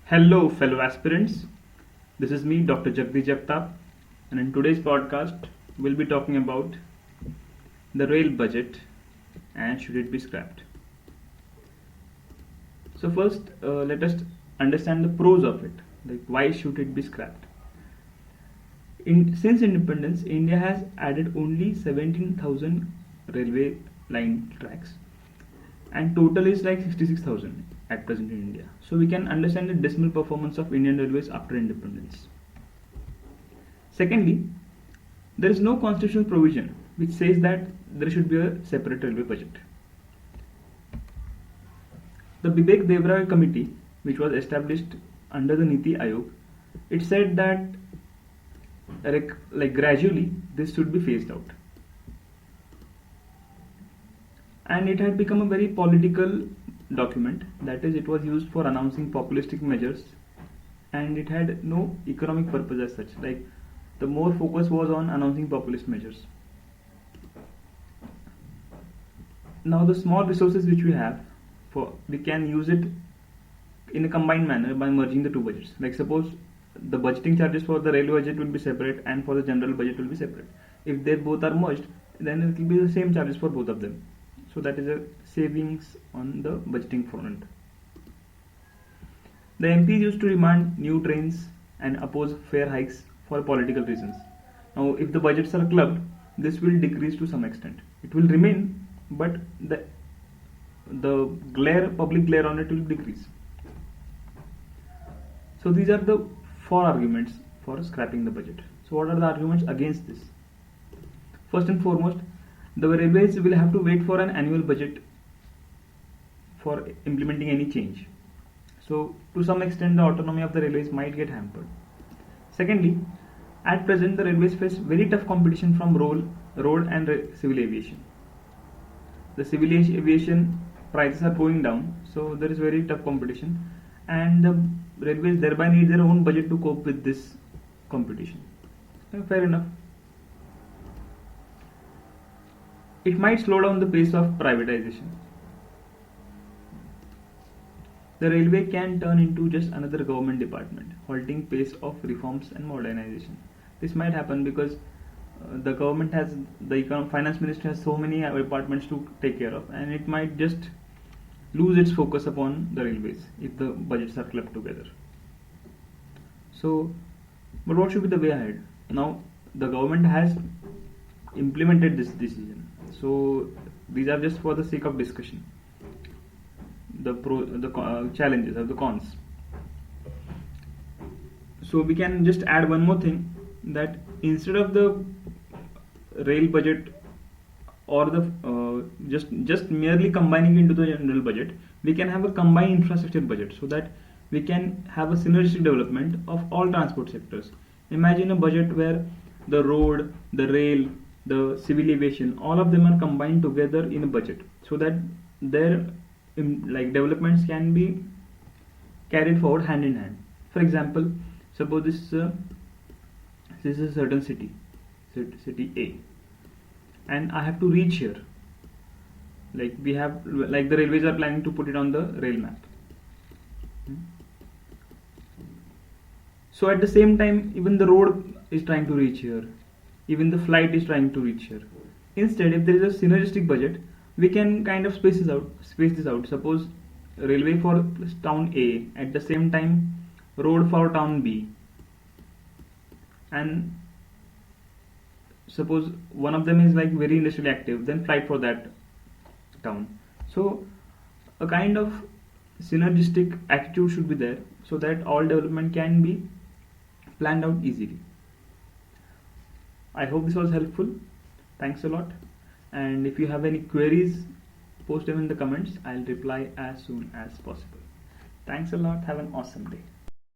Hello, fellow aspirants. This is me, Dr. Jagdish Jagtap, and in today's podcast, we'll be talking about the rail budget and should it be scrapped. So, first, let us understand the pros of it. Like, why should it be scrapped? Since independence, India has added only 17,000 railway line tracks, and total is like 66,000 at present in India. So we can understand the dismal performance of Indian Railways after independence. Secondly, there is no constitutional provision which says that there should be a separate railway budget. The Bibek Devra committee, which was established under the Niti Aayog, it said that gradually this should be phased out. And it had become a very political document, that is, it was used for announcing populistic measures, and it had no economic purpose as such. Like, the more focus was on announcing populist measures. Now the small resources which we have, we can use it in a combined manner by merging the two budgets. Like, suppose the budgeting charges for the railway budget will be separate and for the general budget will be separate. If they both are merged, then it will be the same charges for both of them. So that is a savings on the budgeting front. The MPs used to demand new trains and oppose fare hikes for political reasons. Now, if the budgets are clubbed, this will decrease to some extent. It will remain, but the public glare on it will decrease. So these are the 4 arguments for scrapping the budget. So what are the arguments against this? First and foremost, the railways will have to wait for an annual budget for implementing any change. So to some extent the autonomy of the railways might get hampered. Secondly, at present the railways face very tough competition from road and civil aviation. The civil aviation prices are going down, so there is very tough competition, and the railways thereby need their own budget to cope with this competition. Fair enough. It might slow down the pace of privatization. The railway can turn into just another government department, halting pace of reforms and modernization. This might happen because the government has, the finance ministry has so many departments to take care of, and it might just lose its focus upon the railways if the budgets are clubbed together. So, but what should be the way ahead? Now, the government has implemented this decision. So these are just for the sake of discussion. The challenges or the cons. So we can just add one more thing, that instead of the rail budget or the just merely combining into the general budget, we can have a combined infrastructure budget, so that we can have a synergistic development of all transport sectors. Imagine a budget where the road, the rail, the civil aviation, all of them are combined together in a budget, so that their developments can be carried forward hand in hand. For example, suppose this is a certain city A, and I have to reach here. The railways are planning to put it on the rail map. So at the same time, even the road is trying to reach here. Even the flight is trying to reach here. Instead, if there is a synergistic budget, we can kind of space this out. Suppose railway for town A, at the same time road for town B, and suppose one of them is very industrially active, then flight for that town. So a kind of synergistic attitude should be there, so that all development can be planned out easily. I hope this was helpful. Thanks a lot. And if you have any queries, post them in the comments. I'll reply as soon as possible. Thanks a lot. Have an awesome day.